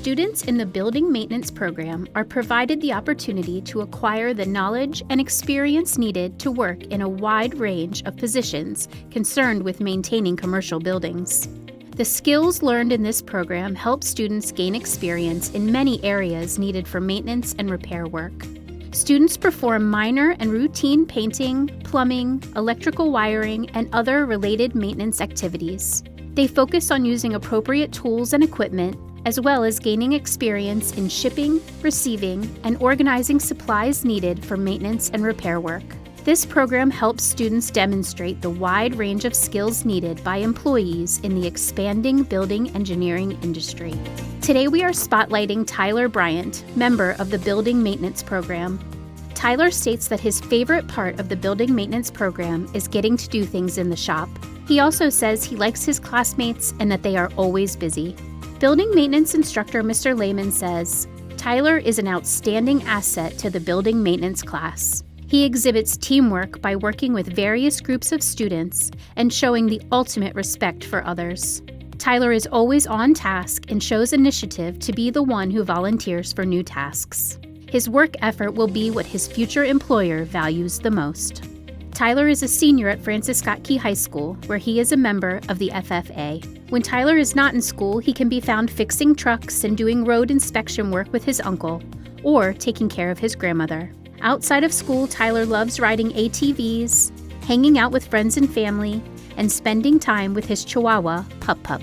Students in the building maintenance program are provided the opportunity to acquire the knowledge and experience needed to work in a wide range of positions concerned with maintaining commercial buildings. The skills learned in this program help students gain experience in many areas needed for maintenance and repair work. Students perform minor and routine painting, plumbing, electrical wiring, and other related maintenance activities. They focus on using appropriate tools and equipment, as well as gaining experience in shipping, receiving, and organizing supplies needed for maintenance and repair work. This program helps students demonstrate the wide range of skills needed by employees in the expanding building engineering industry. Today we are spotlighting Tyler Bryant, member of the Building Maintenance Program. Tyler states that his favorite part of the Building Maintenance Program is getting to do things in the shop. He also says he likes his classmates and that they are always busy. Building maintenance instructor Mr. Lehman says, Tyler is an outstanding asset to the building maintenance class. He exhibits teamwork by working with various groups of students and showing the ultimate respect for others. Tyler is always on task and shows initiative to be the one who volunteers for new tasks. His work effort will be what his future employer values the most. Tyler is a senior at Francis Scott Key High School, where he is a member of the FFA. When Tyler is not in school, he can be found fixing trucks and doing road inspection work with his uncle, or taking care of his grandmother. Outside of school, Tyler loves riding ATVs, hanging out with friends and family, and spending time with his Chihuahua, Pup Pup.